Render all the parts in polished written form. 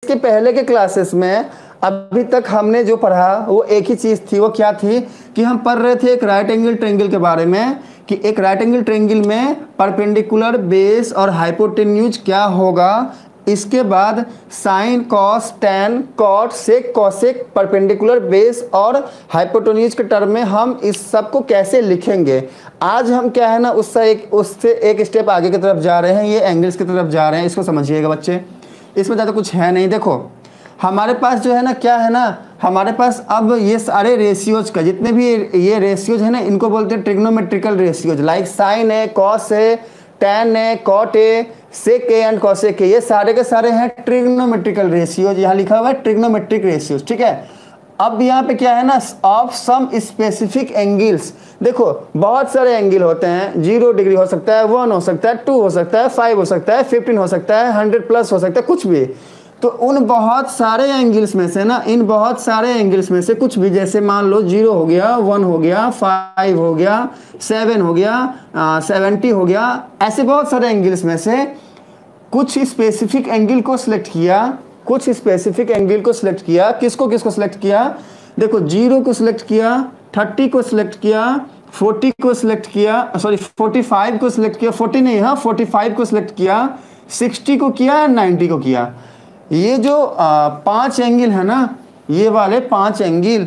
इसके पहले के क्लासेस में अभी तक हमने जो पढ़ा वो एक ही चीज़ थी। वो क्या थी कि हम पढ़ रहे थे एक राइट एंगल ट्रायंगल के बारे में, कि एक राइट एंगल ट्रायंगल में परपेंडिकुलर बेस और हाइपोटेन्यूज क्या होगा। इसके बाद sine cos tan cot sec cosec perpendicular base और हाइपोटेन्यूज के टर्म में हम इस सब को कैसे लिखेंगे। आज हम क्या है ना उससे एक स्टेप आगे की तरफ जा रहे हैं, ये एंगल्स की तरफ जा रहे हैं। इसको समझिएगा बच्चे, इसमें ज़्यादा कुछ है नहीं। देखो हमारे पास जो है ना क्या है ना, हमारे पास अब ये सारे रेशियोज का जितने भी ये रेशियोज है ना, इनको बोलते हैं ट्रिग्नोमेट्रिकल रेशियोज। लाइक साइन है, कॉस है, टैन है, कॉट है, सेक ए एंड कॉसेक है, ये सारे के सारे हैं ट्रिग्नोमेट्रिकल रेशियोज। यहाँ लिखा हुआ है ट्रिग्नोमेट्रिक रेशियोज, ठीक है। अब यहाँ पे क्या है ना, ऑफ सम स्पेसिफिक एंगल्स। देखो बहुत सारे एंगल होते हैं, 0 डिग्री हो सकता है, 1 हो सकता है, 2 हो सकता है, 5 हो सकता है, 15 हो सकता है, 100 प्लस हो सकता है, कुछ भी। तो उन बहुत सारे एंगल्स में से ना, इन बहुत सारे एंगल्स में से कुछ भी, जैसे मान लो 0 हो गया, 1 हो गया, 5 हो गया, 7 हो गया, 70 हो गया, ऐसे बहुत सारे एंगल्स में से कुछ स्पेसिफिक एंगल को सिलेक्ट किया, कुछ स्पेसिफिक एंगल को सिलेक्ट किया। किसको किसको सिलेक्ट किया? देखो 0 को सिलेक्ट किया, 30 को सिलेक्ट किया, 40 को सिलेक्ट किया, सॉरी 45 को सिलेक्ट किया, 40 नहीं, हाँ 45 को सिलेक्ट किया, 60 को किया, 90 को किया। ये जो 5 एंगल है ना, ये वाले 5 एंगल,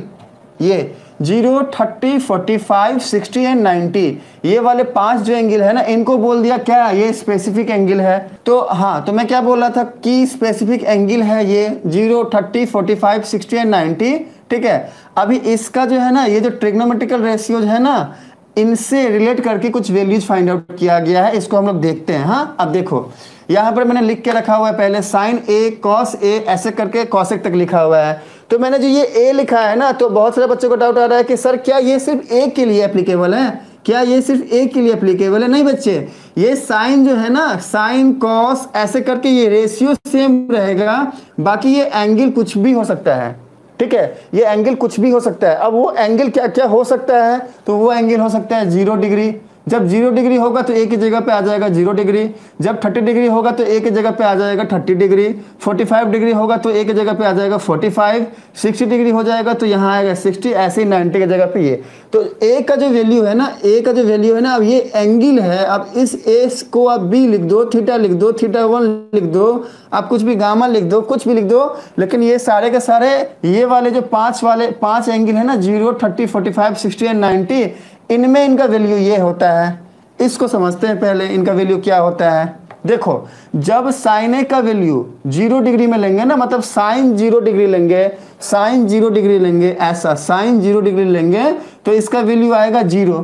ये 0, 30, 45, 60 एंड 90, ये वाले 5 जो एंगल है ना, इनको बोल दिया क्या, ये स्पेसिफिक एंगल है। तो हाँ, तो मैं क्या बोल रहा था कि स्पेसिफिक एंगल है ये 0, 30, 45, 60 एंड 90, ठीक है। अभी इसका जो है ना, ये जो ट्रिग्नोमेट्रिकल रेशियोज है ना, इनसे रिलेट करके कुछ वैल्यूज फाइंड आउट किया गया है। इसको हम लोग देखते हैं। हाँ, अब देखो यहाँ पर मैंने लिख के रखा हुआ है पहले साइन ए कॉस ए, ऐसे करके कॉसेक तक लिखा हुआ है। तो मैंने जो ये ए लिखा है ना, तो बहुत सारे बच्चों को डाउट आ रहा है कि सर क्या ये सिर्फ ए के लिए एप्लीकेबल है, क्या ये सिर्फ ए के लिए एप्लीकेबल है? नहीं बच्चे, ये साइन जो है ना, साइन कॉस ऐसे करके ये रेशियो सेम रहेगा, बाकी ये एंगल कुछ भी हो सकता है, ठीक है। ये एंगल कुछ भी हो सकता है। अब वो एंगल क्या क्या हो सकता है? तो वो एंगल हो सकता है 0 डिग्री। जब 0 डिग्री होगा तो एक ही जगह पे आ जाएगा 0 डिग्री। जब 30 डिग्री होगा तो एक ही जगह पे आ जाएगा 30 डिग्री। 45 डिग्री होगा तो एक ही जगह पे आ जाएगा 45। 60 डिग्री हो जाएगा तो यहाँ आएगा 60, ऐसे ही 90 की जगह पे ये। तो ए का जो वैल्यू है ना, ए का जो वैल्यू है ना, अब ये एंगल है। अब इस ए को आप बी लिख दो, थीटा लिख दो, θ1 लिख दो, आप कुछ भी गामा लिख दो, कुछ भी लिख दो, लेकिन ये सारे के सारे ये वाले जो 5 एंगल है ना, 0, 30, 45, 60 एंड 90, इनमें इनका वैल्यू ये होता है। इसको समझते हैं पहले, इनका वैल्यू क्या होता है। देखो जब साइन ए का वैल्यू 0 डिग्री में लेंगे ना, मतलब साइन 0 डिग्री लेंगे, साइन 0 डिग्री लेंगे, ऐसा साइन 0 डिग्री लेंगे तो इसका वैल्यू आएगा 0,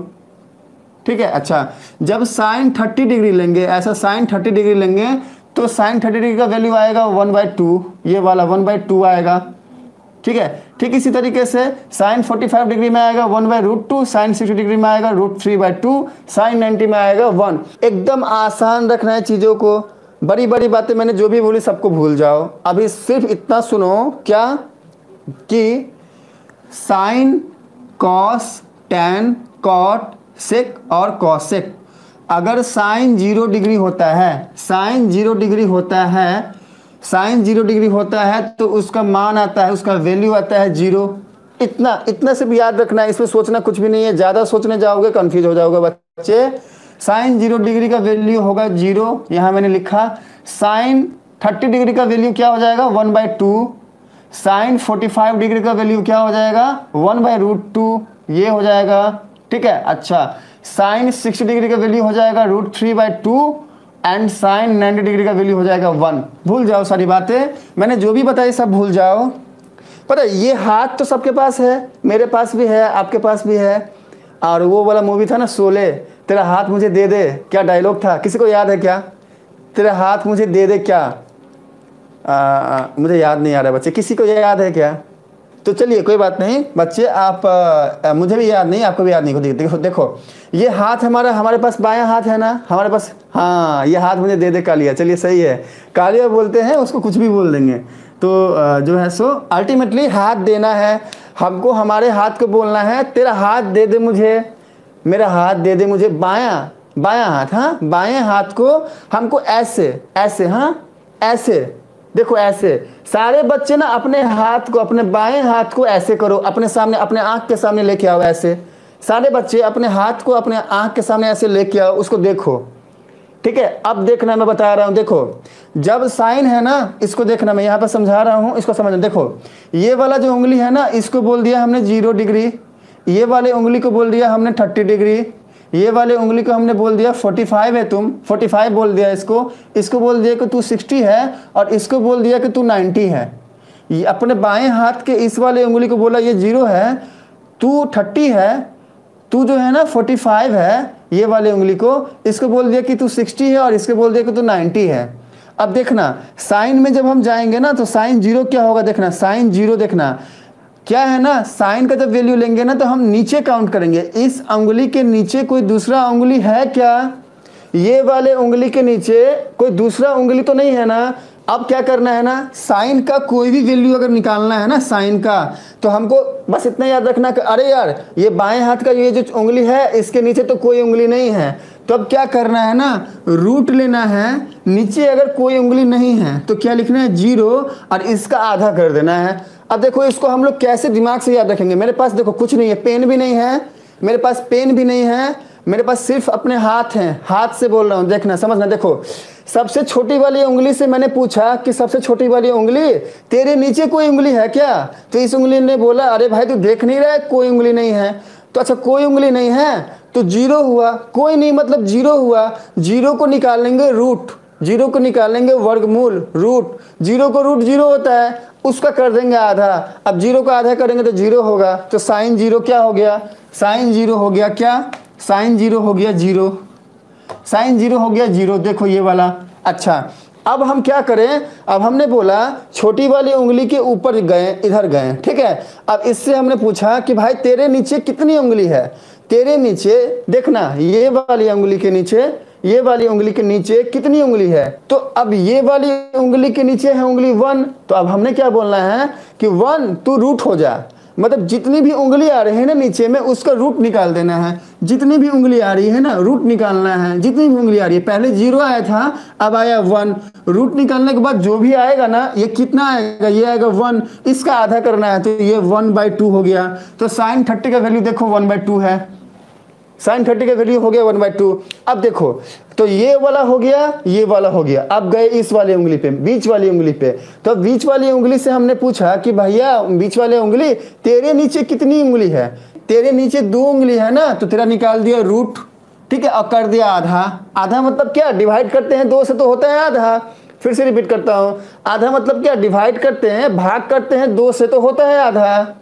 ठीक है। अच्छा, जब साइन 30 डिग्री लेंगे, ऐसा साइन 30 डिग्री लेंगे तो साइन 30 डिग्री का वैल्यू आएगा 1/2, ये वाला 1/2 आएगा, ठीक है। ठीक इसी तरीके से साइन 45 डिग्री में आएगा 1/√2, साइन 60 डिग्री में आएगा √3/2, साइन 90 में आएगा 1। एकदम आसान रखना है चीज़ों को। बड़ी बड़ी बातें मैंने जो भी बोली सबको भूल जाओ। अभी सिर्फ इतना सुनो क्या, कि sine cos tan cot sec और कॉसेक, अगर साइन 0 डिग्री होता है, साइन 0 डिग्री होता है, साइन 0 डिग्री होता है तो उसका मान आता है, उसका वैल्यू आता है 0। इतना सिर्फ याद रखना है, इसमें सोचना कुछ भी नहीं है। ज़्यादा सोचने जाओगे कंफ्यूज हो जाओगे बच्चे। साइन 0 डिग्री का वैल्यू होगा 0, यहाँ मैंने लिखा। साइन 30 डिग्री का वैल्यू क्या हो जाएगा 1/2। साइन 45 डिग्री का वैल्यू क्या हो जाएगा 1/√2, ये हो जाएगा, ठीक है। अच्छा, साइन 60 डिग्री का वैल्यू हो जाएगा √3/2 एंड साइन 90 डिग्री का वैल्यू हो जाएगा 1। भूल जाओ सारी बातें, मैंने जो भी बताई सब भूल जाओ। पता है ये हाथ तो सबके पास है, मेरे पास भी है, आपके पास भी है। और वो वाला मूवी था ना शोले, तेरा हाथ मुझे दे दे, क्या डायलॉग था, किसी को याद है क्या? तेरा हाथ मुझे दे दे क्या, मुझे याद नहीं आ रहा बच्चे, किसी को याद है क्या? तो चलिए कोई बात नहीं बच्चे, आप मुझे भी याद नहीं, आपको भी याद नहीं। देखो ये हाथ हमारे पास बायां हाथ है ना हमारे पास, हाँ ये हाथ मुझे दे दे कालिया, चलिए सही है, कालिया बोलते हैं उसको, कुछ भी बोल देंगे। तो जो है सो अल्टीमेटली हाथ देना है हमको, हमारे हाथ को बोलना है तेरा हाथ दे दे मुझे, मेरा हाथ दे दे मुझे, बायां हाथ, हाँ बाएं हाथ को हमको ऐसे ऐसे, हाँ ऐसे देखो ऐसे सारे बच्चे ना अपने हाथ को, अपने बाएं हाथ को ऐसे करो, अपने सामने, अपने आंख के सामने लेके आओ। ऐसे सारे बच्चे अपने हाथ को अपने आंख के सामने ऐसे लेके आओ, उसको देखो, ठीक है। अब देखना, मैं बता रहा हूं, देखो जब साइन है ना, इसको देखना, मैं यहाँ पर समझा रहा हूं, इसको समझना। देखो ये वाला जो उंगली है ना, इसको बोल दिया हमने 0 डिग्री, ये वाले उंगली को बोल दिया हमने 30 डिग्री, ये वाले उंगली को हमने बोल दिया 45 है, तुम 45 बोल दिया इसको बोल दिया कि तू 60 है, और इसको बोल दिया कि तू 90 है। ये अपने बाएं हाथ के इस वाले उंगली को बोला ये 0 है, तू 30 है, तू जो है ना 45 है, ये वाले उंगली को, इसको बोल दिया कि तू 60 है, और इसको बोल दिया कि तू 90 है। अब देखना साइन में जब हम जाएंगे ना, तो साइन 0 क्या होगा, देखना साइन 0, देखना क्या है ना, साइन का जब वैल्यू लेंगे ना, तो हम नीचे काउंट करेंगे। इस उंगली के नीचे कोई दूसरा उंगली है क्या, ये वाले उंगली के नीचे कोई दूसरा उंगली तो नहीं है ना। अब क्या करना है ना, साइन का कोई भी वैल्यू अगर निकालना है ना साइन का, तो हमको बस इतना याद रखना कि अरे यार ये बाएं हाथ का ये जो उंगली है, इसके नीचे तो कोई उंगली नहीं है। तो अब क्या करना है ना, रूट लेना है, नीचे अगर कोई उंगली नहीं है तो क्या लिखना है 0, और इसका आधा कर देना है। अब देखो इसको हम लोग कैसे दिमाग से याद रखेंगे। मेरे पास देखो कुछ नहीं है, पेन भी नहीं है मेरे पास, पेन भी नहीं है मेरे पास, सिर्फ अपने हाथ हैं, हाथ से बोल रहा हूँ। देखना, समझना, देखो सबसे छोटी वाली उंगली से मैंने पूछा कि सबसे छोटी वाली उंगली तेरे नीचे कोई उंगली है क्या, तो इस उंगली ने बोला अरे भाई तू देख नहीं रहा है, कोई उंगली नहीं है। तो अच्छा कोई उंगली नहीं है तो 0 हुआ, कोई नहीं मतलब 0 हुआ। 0 को निकालेंगे रूट, 0 को निकालेंगे वर्गमूल, रूट 0 को रूट 0 होता है, उसका कर देंगे आधा। अब 0 का आधा करेंगे तो 0 होगा। तो साइन 0 क्या हो गया, साइन 0 हो गया क्या, साइन 0 हो गया 0, साइन 0 हो गया 0। देखो ये वाला। अच्छा अब हम क्या करें, अब हमने बोला छोटी वाली उंगली के ऊपर गए, इधर गए, ठीक है। अब इससे हमने पूछा कि भाई तेरे नीचे कितनी उंगली है, तेरे नीचे देखना ये वाली उंगली के नीचे, ये वाली उंगली के नीचे कितनी उंगली है। तो अब ये वाली उंगली के नीचे है उंगली 1, तो अब हमने क्या बोलना है कि 1 तू रूट हो जा, मतलब जितनी भी उंगली आ रही है ना नीचे में उसका रूट निकाल देना है। जितनी भी उंगली आ रही है ना रूट निकालना है, जितनी भी उंगली आ रही है। पहले 0 आया था, अब आया 1, रूट निकालने के बाद जो भी आएगा ना, ये कितना आएगा, ये आएगा 1, इसका आधा करना है, तो ये 1/2 हो गया। तो साइन 30 का वैल्यू देखो 1/2 है, साइन 30 का वैल्यू हो गया 1/2। अब देखो तो ये वाला हो गया, ये वाला हो गया। अब गए इस वाली उंगली पे, बीच वाली उंगली पे। तो बीच वाली उंगली से हमने पूछा कि भैया बीच वाली उंगली तेरे नीचे कितनी उंगली है, तेरे नीचे 2 उंगली है ना, तो तेरा निकाल दिया रूट, ठीक है, और कर दिया आधा। आधा मतलब क्या, डिवाइड करते हैं 2 से तो होता है आधा। फिर से रिपीट करता हूं, आधा मतलब क्या, डिवाइड करते हैं, भाग करते हैं 2 से तो होता है आधा।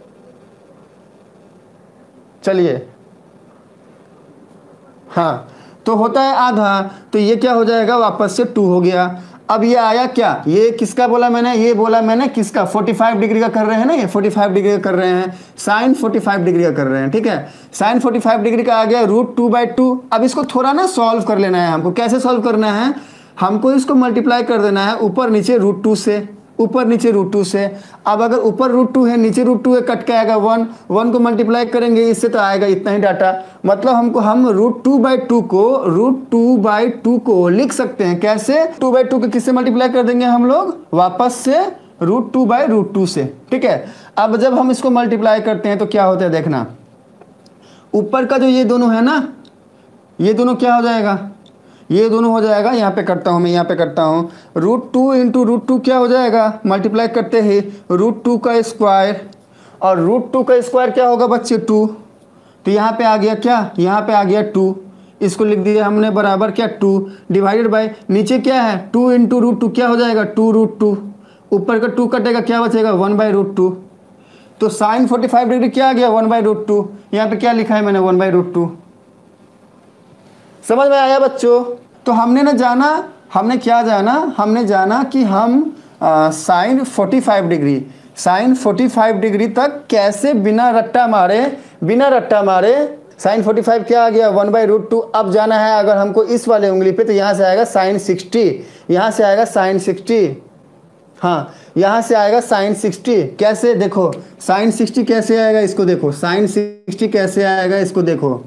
चलिए हाँ, तो होता है आधा, तो ये क्या हो जाएगा, वापस से 2 हो गया। अब ये आया क्या, ये किसका बोला मैंने, ये बोला मैंने किसका, 45 डिग्री का कर रहे हैं ना, ये 45 डिग्री का कर रहे हैं, साइन 45 डिग्री का कर रहे हैं, ठीक है। साइन 45 डिग्री का आ गया रूट 2/2। अब इसको थोड़ा ना सॉल्व कर लेना है हमको। कैसे सॉल्व करना है, हमको इसको मल्टीप्लाई कर देना है ऊपर नीचे √2 से, ऊपर नीचे √2 से। अब अगर ऊपर √2 है, नीचे √2 है, कट के आएगा 1, 1 को मल्टीप्लाई करेंगे इससे तो आएगा इतना ही डाटा। मतलब हमको हम √2/2 को लिख सकते हैं कैसे, 2/2 को किससे मल्टीप्लाई कर देंगे हम लोग, वापस से √2/√2 से, ठीक है। अब जब हम इसको मल्टीप्लाई करते हैं तो क्या होता है देखना, ऊपर का जो ये दोनों है ना, ये दोनों क्या हो जाएगा, ये दोनों हो जाएगा, यहाँ पे करता हूँ मैं, यहाँ पे करता हूँ, √2 × √2 क्या हो जाएगा, मल्टीप्लाई करते ही √2 का स्क्वायर, और √2 का स्क्वायर क्या होगा बच्चे 2, तो यहाँ पे आ गया क्या, यहाँ पे आ गया 2, इसको लिख दिया हमने बराबर क्या 2, डिवाइडेड बाय नीचे क्या है 2 × √2 क्या हो जाएगा 2√2, ऊपर का 2 कटेगा क्या बचेगा 1/√2। तो साइन 45 डिग्री क्या आ गया 1/√2, यहाँ पे क्या लिखा है मैंने 1/√2। समझ में आया बच्चों। तो हमने ना जाना, हमने क्या जाना, हमने जाना कि हम साइन 45 डिग्री, साइन 45 डिग्री तक कैसे बिना रट्टा मारे साइन 45 क्या आ गया 1/√2। अब जाना है अगर हमको इस वाले उंगली पे, तो यहाँ से आएगा साइन 60, यहाँ से आएगा साइन 60, हाँ यहाँ से आएगा साइन 60। कैसे देखो साइन 60 कैसे आएगा, इसको देखो साइन 60 कैसे आएगा, इसको देखो।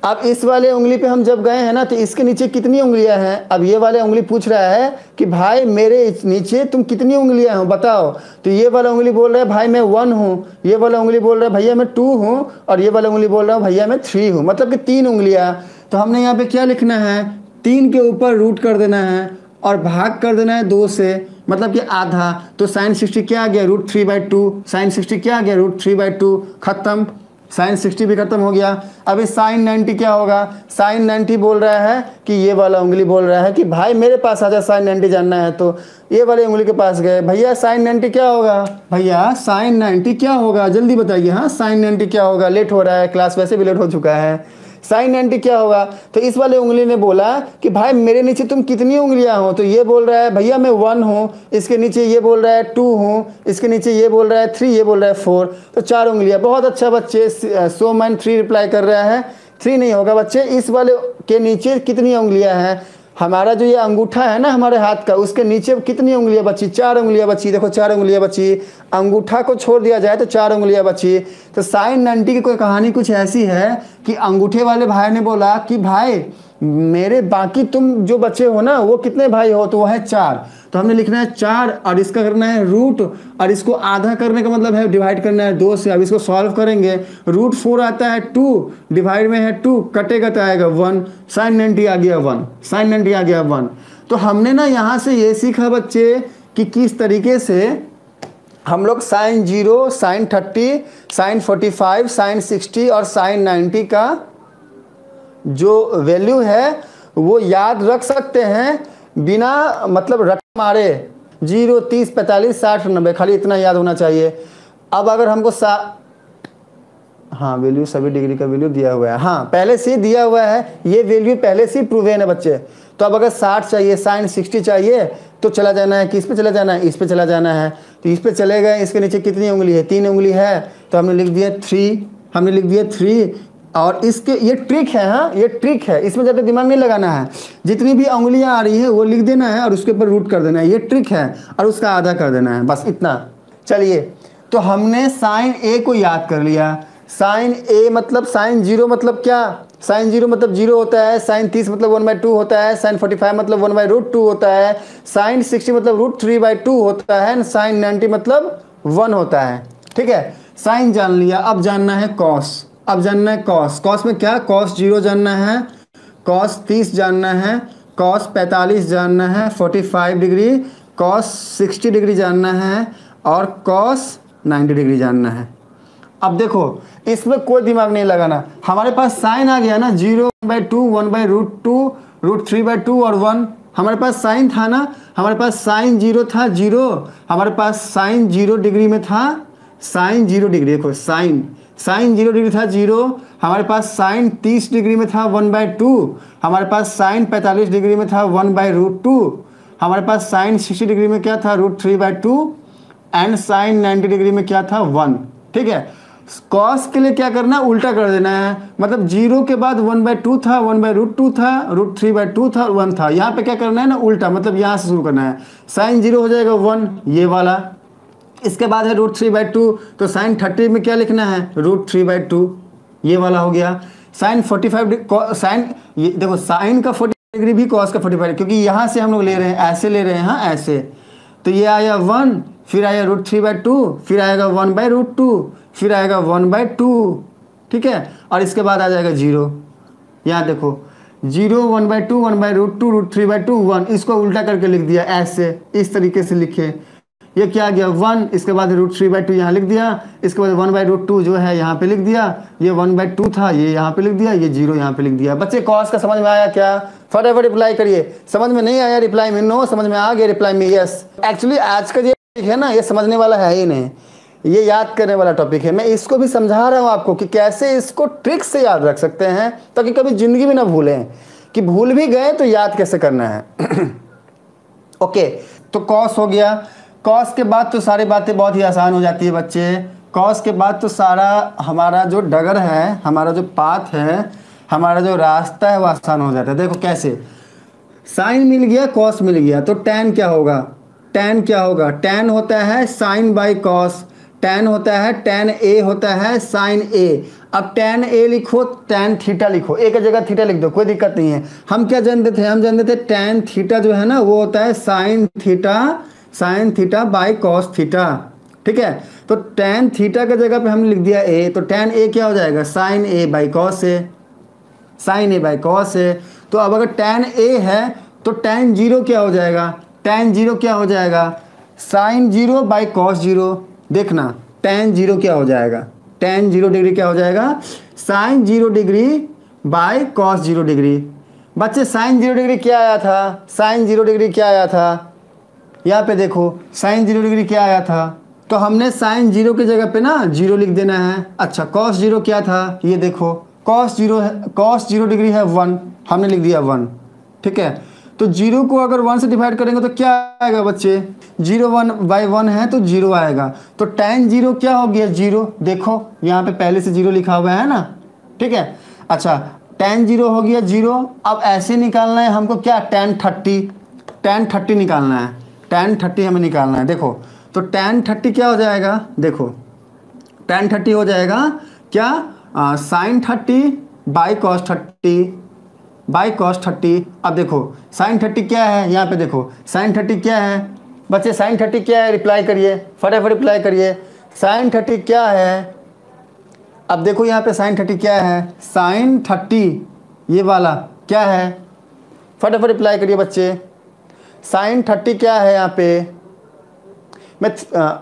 अब इस वाले उंगली पे हम जब गए हैं ना, तो इसके नीचे कितनी उंगलियां हैं? अब ये वाले उंगली पूछ रहा है कि भाई मेरे नीचे तुम कितनी उंगलियां हो बताओ। तो ये वाला उंगली बोल रहा है भाई मैं 1 हूँ, ये वाला उंगली बोल रहा है भैया मैं 2 हूँ, और ये वाला उंगली बोल रहा है भैया मैं 3 हूँ, मतलब कि 3 उंगलियां। तो हमने यहाँ पे क्या लिखना है, 3 के ऊपर रूट कर देना है और भाग कर देना है 2 से, मतलब कि आधा। तो साइन 60 क्या आ गया, √3/2। साइन 60 क्या आ गया, √3/2। खत्म, साइन 60 भी खत्म हो गया। अब इस साइन 90 क्या होगा, साइन 90 बोल रहा है कि ये वाला उंगली बोल रहा है कि भाई मेरे पास आजा, साइन 90 जानना है। तो ये वाले उंगली के पास गए, भैया साइन 90 क्या होगा, भैया साइन 90 क्या होगा, जल्दी बताइए। हाँ साइन 90 क्या होगा, लेट हो रहा है, क्लास वैसे भी लेट हो चुका है। साइन 90 क्या होगा, तो इस वाले उंगली ने बोला कि भाई मेरे नीचे तुम कितनी उंगलियां हो। तो ये बोल रहा है भैया मैं 1 हूँ, इसके नीचे ये बोल रहा है 2 हूँ, इसके नीचे ये बोल रहा है 3, ये बोल रहा है 4, तो 4 उंगलियां। बहुत अच्छा बच्चे, सो मैन 3 रिप्लाई कर रहा है। 3 नहीं होगा बच्चे, इस वाले के नीचे कितनी उंगलियां हैं, हमारा जो ये अंगूठा है ना हमारे हाथ का, उसके नीचे कितनी उंगलियां बची, 4 उंगलियां बची। देखो 4 उंगलियां बची, अंगूठा को छोड़ दिया जाए तो 4 उंगलियां बची। तो साइन 90 की कोई कहानी कुछ ऐसी है कि अंगूठे वाले भाई ने बोला कि भाई मेरे बाकी तुम जो बच्चे हो ना वो कितने भाई हो, तो वो है 4। तो हमने लिखना है 4 और इसका करना है रूट, और इसको आधा करने का मतलब है डिवाइड करना है 2 से। अब इसको सॉल्व करेंगे, √4 आता है 2, डिवाइड में है 2, कटेगा तो आएगा 1, साइन 90 आ गया 1, साइन 90 आ गया 1। तो हमने ना यहाँ से ये सीखा बच्चे कि किस तरीके से हम लोग साइन 0, साइन 30, साइन 45, साइन 60 और साइन 90 का जो वैल्यू है वो याद रख सकते हैं बिना मतलब रकम मारे। 0, 30, 45, 60, 90, खाली इतना याद होना चाहिए। अब अगर हमको हाँ वैल्यू सभी डिग्री का वैल्यू दिया हुआ है, हाँ पहले से दिया हुआ है, ये वैल्यू पहले से प्रूवन है बच्चे। तो अब अगर 60 चाहिए, साइन 60 चाहिए, तो चला जाना है, किस पे चला जाना है, इस पे चला जाना है। तो इस पे चले गए, इसके नीचे कितनी उंगली है, 3 उंगली है, तो हमने लिख दिया 3, हमने लिख दिया 3। और इसके ये ट्रिक है, हाँ ये ट्रिक है, इसमें ज़्यादा दिमाग नहीं लगाना है, जितनी भी उंगलियां आ रही है वो लिख देना है और उसके ऊपर रूट कर देना है, ये ट्रिक है, और उसका आधा कर देना है, बस इतना। चलिए, तो हमने साइन ए को याद कर लिया। साइन ए मतलब साइन 0 मतलब क्या, साइन 0 मतलब 0 होता है, साइन 30 मतलब 1/2 होता है, साइन 45 मतलब 1/√2 होता है, साइन 60 मतलब √3/2 होता है, साइन 90 मतलब 1 होता है। ठीक है, साइन जान लिया, अब जानना है कॉस। अब जानना है कॉस। कॉस में क्या, कॉस 0 जानना है, कॉस 30 जानना है, कॉस 45 जानना है 45 डिग्री, कॉस 60 डिग्री जानना है, और कॉस 90 डिग्री जानना है। अब देखो इसमें कोई दिमाग नहीं लगाना, हमारे पास साइन आ गया ना, 0/2, 1/√2, √3/2 और 1। हमारे पास साइन था ना, हमारे पास साइन 0 था, 0, हमारे पास साइन 0 डिग्री में था, साइन 0 डिग्री, देखो साइन 0 डिग्री था 0, हमारे पास साइन 30 डिग्री में था 1/2, हमारे पास साइन 45 डिग्री में था 1/√2, हमारे पास साइन 60 डिग्री में क्या था, √3/2, एंड साइन 90 डिग्री में क्या था, 1। ठीक है, कॉस के लिए क्या करना, उल्टा कर देना है, मतलब 0 के बाद 1/2 था, 1/√2 था, √3/2 था और 1 था। यहाँ पे क्या करना है ना, उल्टा, मतलब यहाँ से शुरू करना है। साइन 0 हो जाएगा 1, ये वाला, इसके बाद है √3/2, तो साइन 30 में क्या लिखना है, √3/2, ये वाला हो गया। साइन 45, साइन ये देखो साइन का 45 डिग्री भी कॉस का 45, क्योंकि यहाँ से हम लोग ले रहे हैं, ऐसे ले रहे हैं, हाँ ऐसे। तो ये आया 1, फिर आया √3/2, फिर आएगा 1/√2, फिर आएगा 1/2। ठीक है, और इसके बाद आ जाएगा 0। यहाँ देखो 0, 1/2, 1/√2, √3/2, 1, इसको उल्टा करके लिख दिया, ऐसे इस तरीके से लिखे। ये क्या आ गया 1, इसके बाद √3/2 यहाँ लिख दिया, इसके बाद 1/√2 जो है यहाँ पे लिख दिया, ये 1/2 था, ये यहाँ पे लिख दिया, ये 0 यहाँ पे लिख दिया। बच्चे कॉस का समझ में आया क्या, फटाफट रिप्लाई करिए। समझ में नहीं आया रिप्लाई में नो, समझ में आ गया रिप्लाई में यस। एक्चुअली आज का जो है ना, ये समझने वाला है ही नहीं, ये याद करने वाला टॉपिक है। मैं इसको भी समझा रहा हूँ आपको कि कैसे इसको ट्रिक से याद रख सकते हैं, ताकि कभी जिंदगी में ना भूलें, कि भूल भी गए तो याद कैसे करना है। ओके, तो कॉस हो गया। कॉस के बाद तो सारी बातें बहुत ही आसान हो जाती है बच्चे। कॉस के बाद तो सारा हमारा जो डगर है, हमारा जो पाथ है, हमारा जो रास्ता है वो आसान हो जाता है। देखो कैसे, साइन मिल गया, कॉस मिल गया, तो टैन क्या होगा, टैन क्या होगा, टैन होता है साइन बाई कॉस। tan होता है, tan a होता है sin a। अब tan a लिखो, tan थीटा लिखो, a की जगह थीटा लिख दो, कोई दिक्कत नहीं है। हम क्या जानते थे, हम जानते थे tan थीटा जो है ना वो होता है sin theta by cos theta, ठीक है। तो tan थीटा की जगह पे हमने लिख दिया a, तो tan a क्या हो जाएगा, sin a by cos a, sin a by cos a। तो अब अगर tan a है तो tan जीरो क्या हो जाएगा, tan जीरो क्या हो जाएगा, sin zero by cos zero. देखना tan जीरो क्या हो जाएगा, tan 0 डिग्री क्या हो जाएगा, sin 0 degree by cos 0 degree. बच्चे sin 0 डिग्री क्या आया था, sin 0 डिग्री क्या आया था, यहाँ पे देखो sin 0 डिग्री क्या आया था, तो हमने sin 0 की जगह पे ना 0 लिख देना है। अच्छा cos 0 क्या था, ये देखो cos 0 है, cos 0 डिग्री है 1, हमने लिख दिया 1, ठीक है। तो 0 को अगर 1 से डिवाइड करेंगे तो क्या आएगा बच्चे, 0 1 बाई 1 है तो 0 आएगा। तो tan 0 क्या हो गया 0, देखो यहाँ पे पहले से 0 लिखा हुआ है ना, ठीक है। अच्छा tan 0 हो गया 0। अब ऐसे निकालना है हमको क्या, tan 30 निकालना है, tan 30 हमें निकालना है। देखो तो tan 30 क्या हो जाएगा, देखो tan 30 हो जाएगा क्या, sin 30 बाई cos 30। अब देखो sin 30 क्या है, यहाँ पे देखो sin 30 क्या है बच्चे, sin 30 क्या है, रिप्लाई करिए फटाफट रिप्लाई करिए, sin 30 क्या है। अब देखो यहाँ पे sin 30 क्या है, sin 30 ये वाला क्या है, फटाफट रिप्लाई करिए बच्चे, sin 30 क्या है यहाँ पे। मैं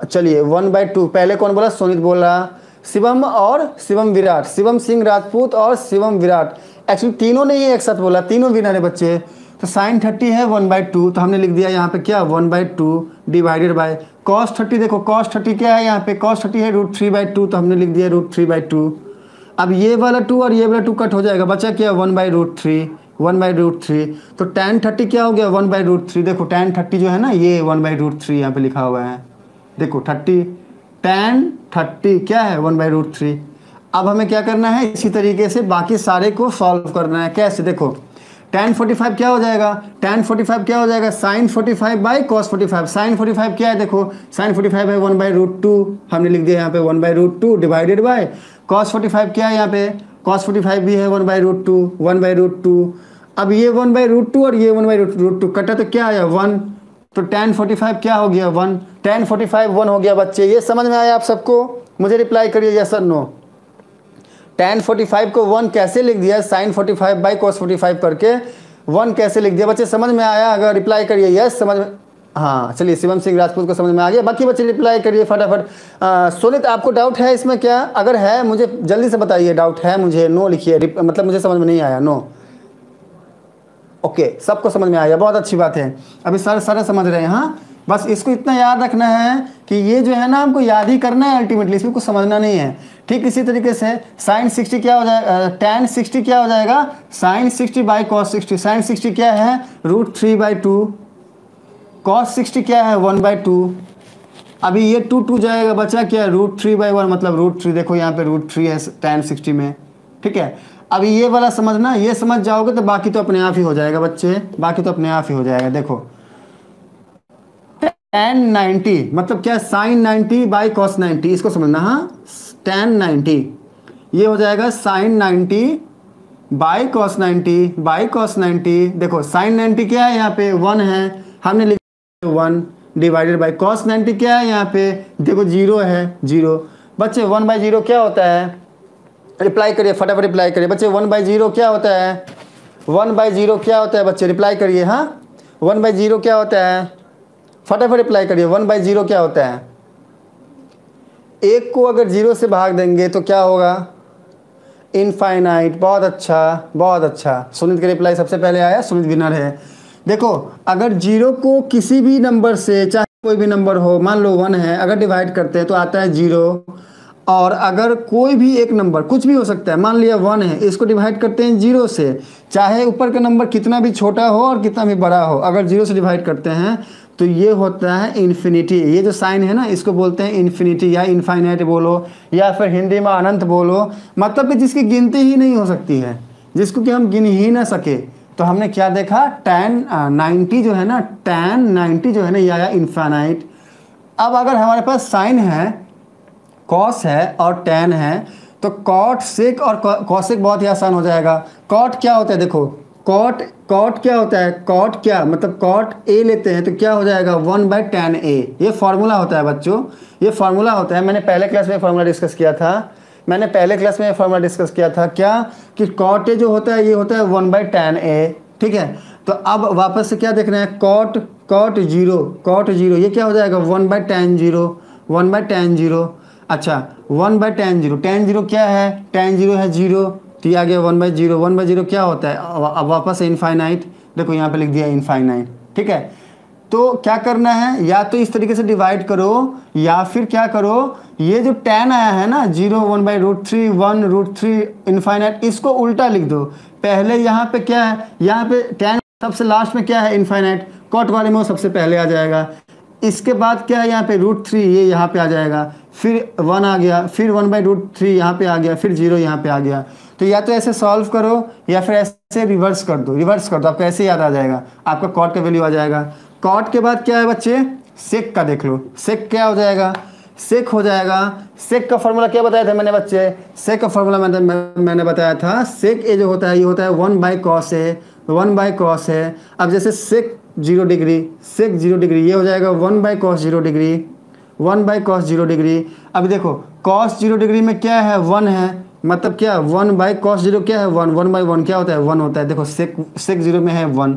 चलिए 1/2, पहले कौन बोला, सुनीत बोल रहा, शिवम और शिवम विराट, शिवम सिंह राजपूत और शिवम विराट, एक्चुअली तीनों ने ये एक साथ बोला, तीनों विनर है बच्चे। तो sin 30 है 1/2, तो हमने लिख दिया यहाँ पे क्या 1/2 डिवाइडेड बाय cos 30। देखो cos 30 क्या है यहाँ पे, cos 30 है √3/2, तो हमने लिख दिया √3/2। अब ये वाला 2 और ये वाला 2 कट हो जाएगा, बचा क्या 1/√3। तो tan 30 क्या हो गया 1/√3। देखो tan 30 जो है ना ये 1/√3 यहाँ पे लिखा हुआ है, देखो 30 tan 30 क्या है 1/√3। अब हमें क्या करना है, इसी तरीके से बाकी सारे को सॉल्व करना है। कैसे, देखो tan 45 क्या हो जाएगा, tan 45 क्या हो जाएगा, sin 45 बाई cos 45। sin 45 क्या है, देखो sin 45 है 1/√2, हमने लिख दिया यहाँ पे 1/√2 डिवाइडेड बाय cos 45 क्या है यहाँ पे, cos 45 भी है 1/√2। अब ये 1/√2 और ये 1/√2 कटा तो क्या आया 1, तो tan 45 क्या हो गया 1, tan 45 1 हो गया बच्चे। ये समझ में आया आप सबको, मुझे रिप्लाई करिए यस और नो। tan 45 को 1 कैसे लिख दिया, sin 45 बाई cos 45 करके 1 कैसे लिख दिया बच्चे, समझ में आया, अगर रिप्लाई करिए यस समझ में। हाँ चलिए शिवम सिंह राजपूत को समझ में आ गया, बाकी बच्चे रिप्लाई करिए फटाफट। सुनीत आपको डाउट है इसमें क्या, अगर है मुझे जल्दी से बताइए, डाउट है मुझे, नो लिखिए, मतलब मुझे समझ में नहीं आया, नो। ओके सबको समझ में आया, बहुत अच्छी बात है, अभी सारे समझ रहे हैं। हाँ बस इसको इतना याद रखना है कि ये जो है ना हमको याद ही करना है अल्टीमेटली, इसमें कुछ समझना नहीं है। ठीक इसी तरीके से sin 60 क्या हो जाएगा, tan 60 क्या हो जाएगा, sin 60 बाई cos 60। sin 60 क्या है √3/2, cos 60 क्या है 1/2। अभी ये 2 जाएगा, बचा क्या √3/1, मतलब √3, देखो यहाँ पे √3 है tan 60 में, ठीक है। अभी ये वाला समझना, ये समझ जाओगे तो बाकी तो अपने आप ही हो जाएगा बच्चे, बाकी तो अपने आप ही हो जाएगा। देखो tan 90 मतलब क्या, sin 90 बाई cos 90, इसको समझना। हाँ tan 90 ये हो जाएगा sin 90 बाई cos 90। देखो sin 90 क्या है यहाँ पे 1 है, हमने लिखा 1 डिवाइडेड बाई cos 90 क्या है यहाँ पे, देखो 0 है 0। बच्चे 1/0 क्या होता है, रिप्लाई करिए फटाफट रिप्लाई करिए बच्चे, 1/0 क्या होता है, 1/0 क्या होता है बच्चे, रिप्लाई करिए। हाँ 1/0 क्या होता है, फटाफट रिप्लाई करिए, 1/0 क्या होता है। एक को अगर 0 से भाग देंगे तो क्या होगा, इनफाइनाइट। बहुत अच्छा, सुनीत का रिप्लाई सबसे पहले आया, सुनीत विनर है। देखो अगर 0 को किसी भी नंबर से, चाहे कोई भी नंबर हो, मान लो 1 है, अगर डिवाइड करते हैं तो आता है 0। और अगर कोई भी एक नंबर, कुछ भी हो सकता है, मान लिया 1 है, इसको डिवाइड करते हैं 0 से, चाहे ऊपर का नंबर कितना भी छोटा हो और कितना भी बड़ा हो, अगर 0 से डिवाइड करते हैं तो ये होता है इन्फिनिटी। ये जो साइन है ना इसको बोलते हैं इन्फिनिटी, या इनफाइनाइट बोलो, या फिर हिंदी में अनंत बोलो, मतलब कि जिसकी गिनती ही नहीं हो सकती है, जिसको कि हम गिन ही ना सके। तो हमने क्या देखा, tan 90 जो है ना, tan 90 जो है ना, या इनफाइनाइट। अब अगर हमारे पास साइन है कॉस है और टैन है, तो कॉट सेक और कॉसेक बहुत ही आसान हो जाएगा। कॉट क्या होता है, देखो कॉट क्या होता है, कॉट क्या मतलब कॉट ए लेते हैं तो क्या हो जाएगा 1/tan a। ये फार्मूला होता है बच्चों, ये फार्मूला होता है। मैंने पहले क्लास में फार्मूला डिस्कस किया था, क्या कि कॉट ए जो होता है ये होता है 1/tan a, ठीक है। तो अब वापस से क्या देखना है, कॉट जीरो ये क्या हो जाएगा 1/tan 0। अच्छा 1/tan 0, tan 0 क्या है, tan 0 है 0, तो ये आ गया 1/0। 1/0 क्या होता है, अब वापस से इनफाइनाइट, देखो यहाँ पे लिख दिया इनफाइनाइट, ठीक है। तो क्या करना है, या तो इस तरीके से डिवाइड करो या फिर क्या करो, ये जो tan आया है ना 0 1/√3 1√3 इनफाइनाइट, इसको उल्टा लिख दो। पहले यहाँ पे क्या है, यहाँ पे tan सबसे लास्ट में क्या है इनफाइनाइट, कॉट वाले में वो सबसे पहले आ जाएगा। इसके बाद क्या है यहाँ पे √3, ये यहाँ पे आ जाएगा, फिर 1 आ गया, फिर 1/√3 यहाँ पे आ गया, फिर 0 यहाँ पे आ गया। तो या तो ऐसे सॉल्व करो या फिर ऐसे रिवर्स कर दो, आपको ऐसे याद आ जाएगा, आपका कॉट का वैल्यू आ जाएगा। कॉट के बाद क्या है बच्चे, सेक का देख लो, सेक क्या हो जाएगा, सेक हो जाएगा। सेक का फॉर्मूला क्या बताया था मैंने बच्चे, सेक का फॉर्मूला मैंने बताया था, सेक ए जो होता है ये होता है 1/cos a, 1/cos है। अब जैसे सेक 0 डिग्री ये हो जाएगा 1/cos 0 डिग्री, 1/cos 0 डिग्री। अब देखो cos 0 डिग्री में क्या है 1 है, मतलब क्या 1/cos 0 क्या है 1, 1/1 क्या होता है 1 होता है। देखो सेक 0 में है 1।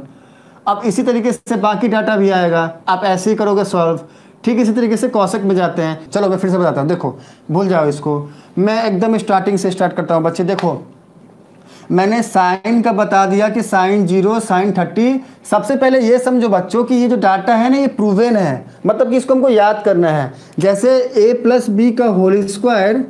अब इसी तरीके से बाकी डाटा भी आएगा, आप ऐसे ही करोगे सॉल्व। ठीक इसी तरीके से कॉसेक में जाते हैं। चलो मैं फिर से बताता हूँ, देखो भूल जाओ इसको, मैं एकदम स्टार्टिंग से स्टार्ट करता हूँ बच्चे। देखो मैंने साइन का बता दिया कि साइन 0 साइन 30। सबसे पहले ये समझो बच्चों कि ये जो डाटा है ना ये प्रूवन है, मतलब कि इसको हमको याद करना है। जैसे a + b का होल स्क्वायर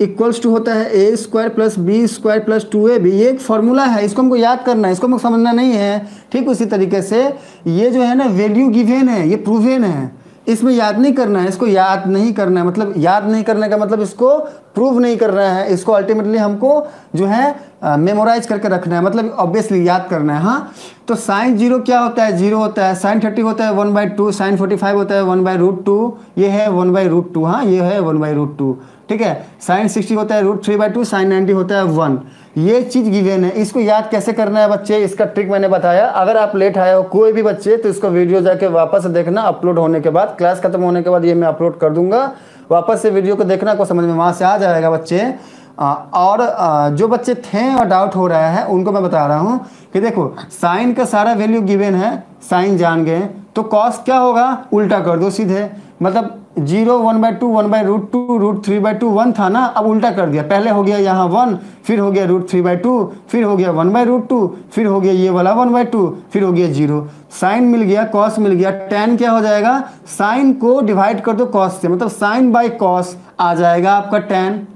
इक्वल्स टू होता है a² + b² + 2ab, ये एक फॉर्मूला है, इसको हमको याद करना है, इसको हमको समझना नहीं है। ठीक उसी तरीके से ये जो है ना वैल्यू गिवन है, ये प्रूवन है, इसमें याद नहीं करना है, इसको याद नहीं करना है, मतलब याद नहीं करने का मतलब इसको प्रूव नहीं करना है, इसको अल्टीमेटली हमको जो है मेमोराइज करके रखना है, मतलब ऑब्वियसली याद करना है। हाँ तो साइन 0 क्या होता है 0 होता है, साइन 30 होता है 1/2, साइन 45 होता है 1/√2, ये है 1/√2, हाँ ये है 1/√2, ठीक है। साइन 60 होता है √3/2, साइन 90 होता है 1। ये चीज़ गिवन है, इसको याद कैसे करना है बच्चे, इसका ट्रिक मैंने बताया। अगर आप लेट आए हो कोई भी बच्चे तो इसको वीडियो जाके वापस देखना, अपलोड होने के बाद, क्लास खत्म होने के बाद ये मैं अपलोड कर दूंगा, वापस से वीडियो को देखना, को समझ में वहाँ से आ जाएगा बच्चे। और जो बच्चे थे और डाउट हो रहा है उनको मैं बता रहा हूँ कि देखो साइन का सारा वैल्यू गिवन है, साइन जान गए तो कॉस क्या होगा उल्टा कर दो सीधे, मतलब 0 1/2 1/√2 √3/2 1 था ना, अब उल्टा कर दिया, पहले हो गया यहाँ 1, फिर हो गया √3/2, फिर हो गया 1/√2, फिर हो गया ये वाला 1/2, फिर हो गया 0। साइन मिल गया, कॉस मिल गया, टैन क्या हो जाएगा, साइन को डिवाइड कर दो कॉस से, मतलब साइन बाई कॉस आ जाएगा आपका टैन।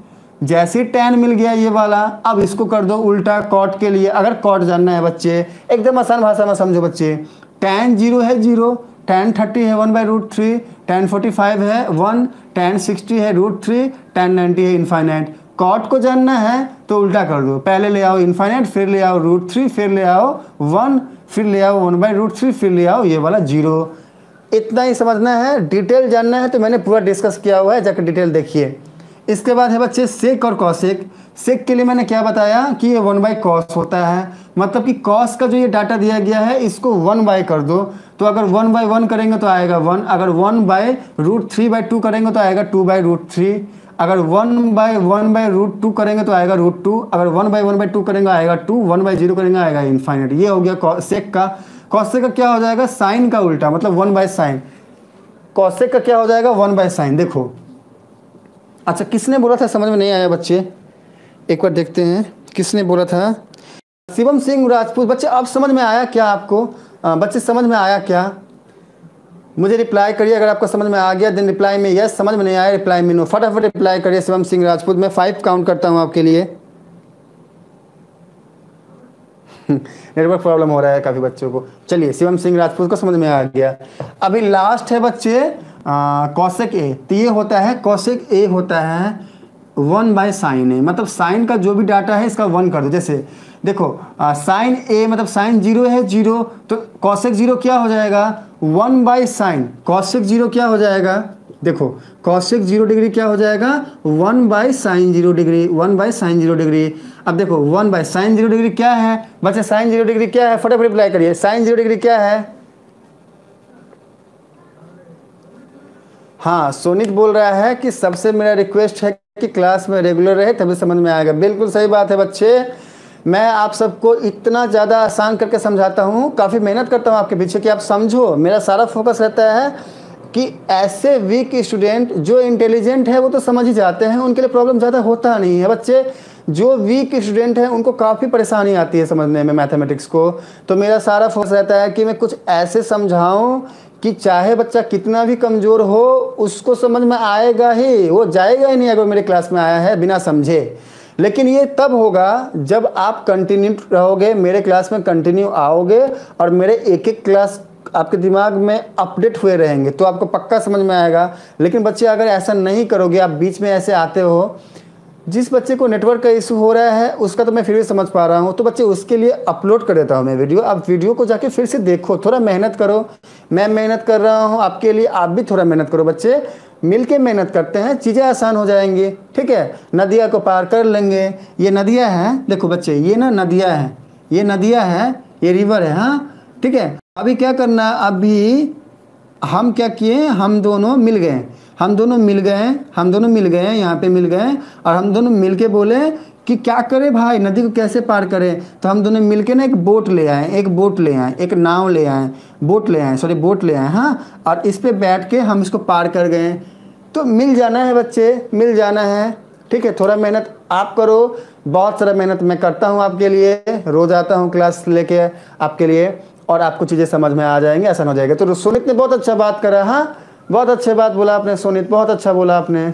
जैसे टैन मिल गया ये वाला, अब इसको कर दो उल्टा कॉट के लिए। अगर कॉट जानना है बच्चे एकदम आसान भाषा में समझो बच्चे, टैन 0 है 0, टैन 30 है 1/√3, टैन 45 है 1, टैन 60 है √3, टैन 90 है इनफाइनाइट। कॉट को जानना है तो उल्टा कर दो, पहले ले आओ इनफाइनाइट, फिर ले आओ √3, फिर ले आओ 1, फिर ले आओ 1/√3, फिर ले आओ ये वाला 0। इतना ही समझना है। डिटेल जानना है तो मैंने पूरा डिस्कस किया हुआ है, जाकर डिटेल देखिए। इसके बाद है बच्चे सेक और कॉसेक। सेक के लिए मैंने क्या बताया कि ये 1/cos होता है, मतलब कि cos का जो ये डाटा दिया गया है इसको 1/ कर दो, तो अगर 1/1 करेंगे तो आएगा 1, अगर 1/√3/2 करेंगे तो आएगा 2/√3, अगर 1/1/√2 करेंगे तो आएगा √2, अगर 1/1/2 करेंगे आएगा 2, 1/0 करेंगे आएगा इनफाइनाइट। ये हो गया सेक का। कॉसेक का क्या हो जाएगा, साइन का उल्टा, मतलब 1/sin। कॉसेक का क्या हो जाएगा 1/sin। देखो अच्छा किसने बोला था, समझ में नहीं आया बच्चे, एक बार देखते हैं किसने बोला था, शिवम सिंह राजपूत। बच्चे अब समझ में आया क्या आपको, बच्चे समझ में आया क्या, मुझे रिप्लाई करिए अगर आपको समझ में आ गया, देन रिप्लाई में यस, समझ में नहीं आया रिप्लाई में नो। फटाफट रिप्लाई करिए शिवम सिंह राजपूत, मैं 5 काउंट करता हूँ आपके लिए। नेटवर्क प्रॉब्लम हो रहा है काफ़ी बच्चों को। चलिए शिवम सिंह राजपूत को समझ में आ गया। अभी लास्ट है बच्चे कॉसेक ए, तो ये होता है कॉसेक ए होता है 1/sin ए, मतलब साइन का जो भी डाटा है इसका 1 कर दो। जैसे देखो साइन ए मतलब साइन 0 है 0, तो कॉसेक 0 क्या हो जाएगा 1/sin, कॉसेक 0 क्या हो जाएगा देखो कॉसेक 0 डिग्री क्या हो जाएगा 1 by sine 0 degree, 1 by sine 0 degree. अब देखो 1 बाई साइन 0 डिग्री क्या है बच्चे, साइन 0 डिग्री क्या है, फटाफट अप्लाई करिए, साइन 0 डिग्री क्या है। हाँ सोनित बोल रहा है कि सबसे मेरा रिक्वेस्ट है कि क्लास में रेगुलर रहे तभी समझ में आएगा। बिल्कुल सही बात है बच्चे, मैं आप सबको इतना ज़्यादा आसान करके समझाता हूँ, काफ़ी मेहनत करता हूँ आपके पीछे कि आप समझो। मेरा सारा फोकस रहता है कि ऐसे वीक स्टूडेंट जो इंटेलिजेंट है वो तो समझ ही जाते हैं, उनके लिए प्रॉब्लम ज़्यादा होता नहीं है। बच्चे जो वीक स्टूडेंट हैं उनको काफ़ी परेशानी आती है समझने में मैथमेटिक्स को। तो मेरा सारा फोकस रहता है कि मैं कुछ ऐसे समझाऊं कि चाहे बच्चा कितना भी कमज़ोर हो उसको समझ में आएगा ही, वो जाएगा ही नहीं अगर मेरे क्लास में आया है बिना समझे। लेकिन ये तब होगा जब आप कंटिन्यू रहोगे मेरे क्लास में, कंटिन्यू आओगे और मेरे एक एक क्लास आपके दिमाग में अपडेट हुए रहेंगे तो आपको पक्का समझ में आएगा। लेकिन बच्चे अगर ऐसा नहीं करोगे, आप बीच में ऐसे आते हो, जिस बच्चे को नेटवर्क का इशू हो रहा है उसका तो मैं फिर भी समझ पा रहा हूँ, तो बच्चे उसके लिए अपलोड कर देता हूँ मैं वीडियो। आप वीडियो को जाके फिर से देखो, थोड़ा मेहनत करो, मैं मेहनत कर रहा हूँ आपके लिए, आप भी थोड़ा मेहनत करो। बच्चे मिलके मेहनत करते हैं चीज़ें आसान हो जाएंगी, ठीक है। नदिया को पार कर लेंगे, ये नदियाँ हैं, देखो बच्चे ये ना नदियाँ हैं, ये नदियाँ हैं, ये रिवर है, हाँ ठीक है। अभी क्या करना, अभी हम क्या किए, हम दोनों मिल गए, हम दोनों मिल गए, यहाँ पे मिल गए और हम दोनों मिल के बोले कि क्या करें भाई, नदी को कैसे पार करें। तो हम दोनों मिल के ना एक बोट ले आए, एक नाव ले आए, बोट ले आए, हाँ, और इस पे बैठ के हम इसको पार कर गए। तो मिल जाना है बच्चे, मिल जाना है, ठीक है। थोड़ा मेहनत आप करो, बहुत सारा मेहनत मैं करता हूँ आपके लिए, रोज़ आता हूँ क्लास लेके आपके लिए और आपको चीज़ें समझ में आ जाएंगी, आसान हो जाएगा। तो सोनित ने बहुत अच्छा बात करा, हाँ बहुत अच्छी बात बोला आपने सोनित, बहुत अच्छा बोला आपने।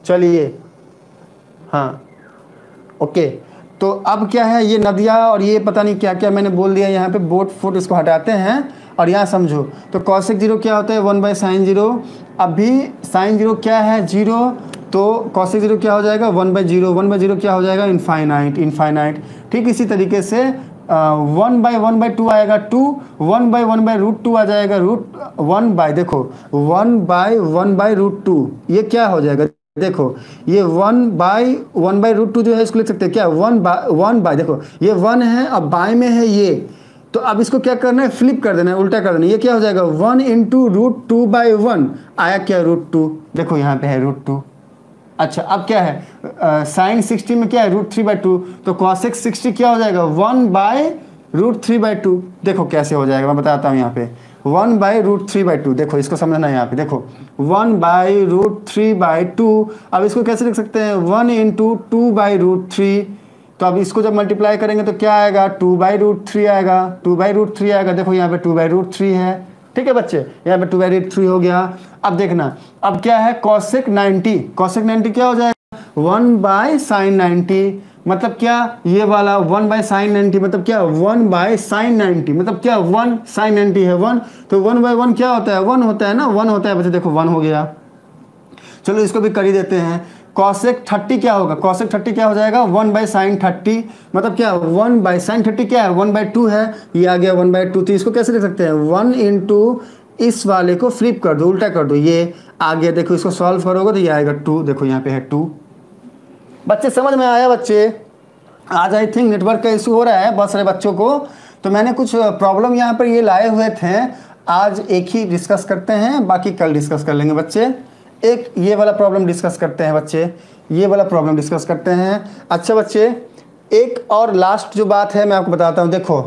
चलिए हाँ ओके, तो अब क्या है, ये नदियाँ और ये पता नहीं क्या क्या मैंने बोल दिया यहाँ पे, बोट फुट इसको हटाते हैं और यहाँ समझो। तो कॉसेक 0 क्या होता है 1 बाई साइन 0। अभी साइन 0 क्या है 0, तो कॉसेक 0 क्या हो जाएगा 1 बाई 0, 1 बाई 0 क्या हो जाएगा इनफाइनाइट। ठीक इसी तरीके से 1 बाई 2 आएगा 2, 1 बाई रूट 2 आ जाएगा, रूट 1 बाई, देखो 1 बाई रूट 2, ये क्या हो जाएगा, देखो ये 1 बाई रूट 2 जो है इसको लिख सकते हैं क्या 1 बाई, देखो ये 1 है अब बाई में है ये, तो अब इसको क्या करना है, फ्लिप कर देना है, उल्टा कर देना है। ये क्या हो जाएगा 1 इंटू रूट 2 बाई 1 आया क्या रूट 2, देखो यहाँ पे है रूट 2। अच्छा अब क्या है साइन 60 में क्या है रूट 3 बाई 2, तो कॉसेक 60 क्या हो जाएगा 1 बाई रूट 3 बाई 2। देखो कैसे हो जाएगा मैं बताता हूँ यहाँ पे 1 बाई रूट 3 बाई 2, देखो इसको समझना है यहाँ पे, देखो 1 बाई रूट 3 बाई 2। अब इसको कैसे लिख सकते हैं 1 इंटू 2 बाई रूट 3, तो अब इसको जब मल्टीप्लाई करेंगे तो क्या आएगा 2 बाई रूट 3 आएगा, 2 बाई रूट 3 आएगा, देखो यहाँ पे 2 बाई रूट 3 है, ठीक है बच्चे, यहाँ पे 2 बाई रूट 3 हो गया। अब देखना अब क्या है कॉसेक 90, कॉसेक 90 क्या हो जाएगा 1 बाई साइन 90, मतलब क्या ये वाला 1 बाई साइन 90 मतलब क्या 1 बाई साइन 90 मतलब क्या 1 साइन 90 है 1, तो 1 बाई 1 क्या होता है 1 होता है ना, 1 होता है बच्चे, देखो 1 हो गया। चलो इसको भी कर ही देते हैं। कॉसेक 30 क्या होगा, कॉसेक 30 क्या हो जाएगा 1 बाई साइन 30 मतलब क्या 1 बाई साइन 30 क्या है 1 बाई 2 है, ये आ गया 1 बाई 2। तो इसको कैसे लिख सकते हैं 1 इंटू इस वाले को फ्लिप कर दो, उल्टा कर दो, ये आ गया, देखो इसको सॉल्व करोगे तो ये आएगा 2, देखो यहाँ पे है 2। बच्चे समझ में आया बच्चे, आज आई थिंक नेटवर्क का इशू हो रहा है बहुत सारे बच्चों को, तो मैंने कुछ प्रॉब्लम यहाँ पर ये लाए हुए थे, आज एक ही डिस्कस करते हैं, बाकी कल डिस्कस कर लेंगे बच्चे। एक ये वाला प्रॉब्लम डिस्कस करते हैं बच्चे, ये वाला प्रॉब्लम डिस्कस करते हैं। अच्छा बच्चे एक और लास्ट जो बात है मैं आपको बताता हूँ, देखो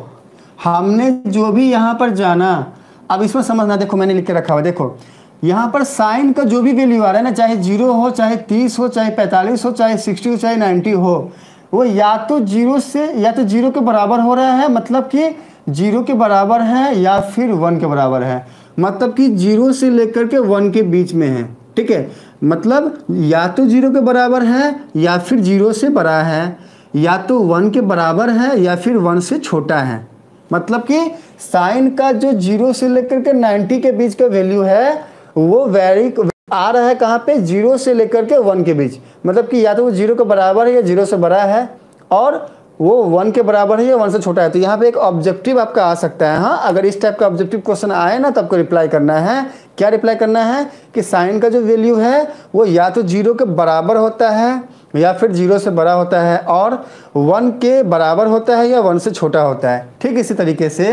हमने जो भी यहाँ पर जाना, अब इसमें समझना, देखो मैंने लिख के रखा हुआ, देखो यहाँ पर साइन का जो भी वैल्यू आ रहा है ना, चाहे 0 हो, चाहे 30 हो, चाहे 45 हो, चाहे 60 हो, चाहे 90 हो, वो या तो 0 से या तो 0 के बराबर हो रहा है, मतलब कि 0 के बराबर है, या फिर 1 के बराबर है, मतलब कि 0 से लेकर के 1 के बीच में है, ठीक है। मतलब या तो 0 के बराबर है या फिर 0 से बड़ा है, या तो 1 के बराबर है या फिर 1 से छोटा है। मतलब कि साइन का जो 0 से लेकर के 90 के बीच का वैल्यू है वो वेरी आ रहा है कहाँ पे 0 से लेकर के 1 के बीच, मतलब कि या तो वो 0 के बराबर है या 0 से बड़ा है, और वो 1 के बराबर है या 1 से छोटा है। तो यहाँ पे एक ऑब्जेक्टिव आपका आ सकता है। हाँ, अगर इस टाइप का ऑब्जेक्टिव क्वेश्चन आए ना तो आपको रिप्लाई करना है। क्या रिप्लाई करना है कि साइन का जो वैल्यू है वो या तो 0 के बराबर होता है या फिर 0 से बड़ा होता है, और 1 के बराबर होता है या 1 से छोटा होता है। ठीक इसी तरीके से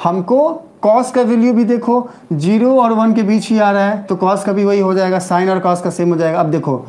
हमको कॉस का वैल्यू भी देखो 0 और 1 के बीच ही आ रहा है, तो कॉस का भी वही हो जाएगा, साइन और कॉस का सेम हो जाएगा। अब देखो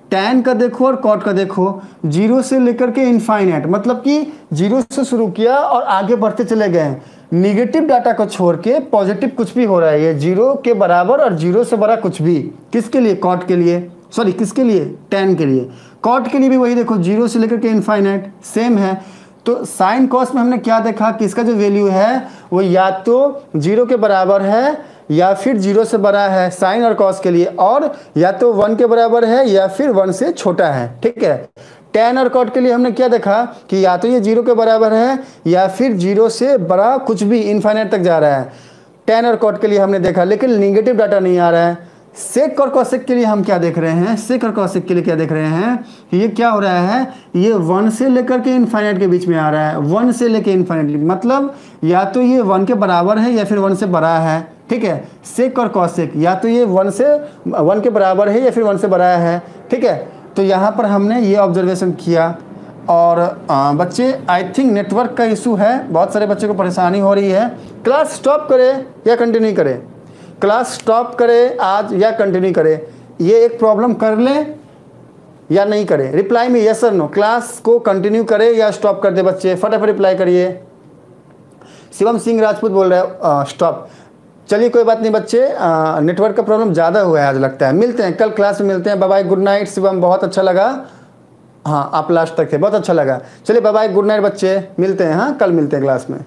टैन का देखो और कॉट का देखो, 0 से लेकर के इनफाइनाइट, मतलब कि 0 से शुरू किया और आगे बढ़ते चले गए। निगेटिव डाटा को छोड़ के पॉजिटिव कुछ भी हो रहा है, ये 0 के बराबर और 0 से बड़ा कुछ भी। किसके लिए? कॉट के लिए, सॉरी किसके लिए? टैन के लिए। कॉट के लिए भी वही देखो 0 से लेकर के इनफाइनाइट सेम है। तो साइन कॉस में हमने क्या देखा कि इसका जो वैल्यू है वो या तो 0 के बराबर है या फिर 0 से बड़ा है साइन और कॉस के लिए, और या तो 1 के बराबर है या फिर 1 से छोटा है। ठीक है। टैन और कॉट के लिए हमने क्या देखा कि या तो ये 0 के बराबर है या फिर 0 से बड़ा कुछ भी इनफाइनाइट तक जा रहा है। टैन और कॉट के लिए हमने देखा, लेकिन निगेटिव डाटा नहीं आ रहा है। सेक और कॉसेक के लिए हम क्या देख रहे हैं? सेक और कॉसेक के लिए क्या देख रहे हैं कि ये क्या हो रहा है, ये 1 से लेकर के इनफाइनाइट के बीच में आ रहा है। 1 से लेकर इनफाइनाइट, मतलब या तो ये 1 के बराबर है या फिर 1 से बड़ा है। ठीक है। सेक और कॉसेक या तो ये 1 के बराबर है या फिर 1 से बड़ा है। ठीक है। तो यहाँ पर हमने ये ऑब्जर्वेशन किया। और बच्चे आई थिंक नेटवर्क का इशू है, बहुत सारे बच्चों को परेशानी हो रही है। क्लास स्टॉप करें या कंटिन्यू करें? क्लास स्टॉप करें आज या कंटिन्यू करें? ये एक प्रॉब्लम कर लें या नहीं करें? रिप्लाई में यस और नो। क्लास को कंटिन्यू करें या स्टॉप कर दे? बच्चे फटाफट रिप्लाई करिए। शिवम सिंह राजपूत बोल रहे हैं स्टॉप। चलिए कोई बात नहीं बच्चे, नेटवर्क का प्रॉब्लम ज़्यादा हुआ है आज लगता है। मिलते हैं कल क्लास में, मिलते हैं। Bye bye, good night. Shivam बहुत अच्छा लगा, हाँ आप लास्ट तक थे, बहुत अच्छा लगा। चलिए बाय बाय, गुड नाइट बच्चे, मिलते हैं। हाँ कल मिलते हैं क्लास में।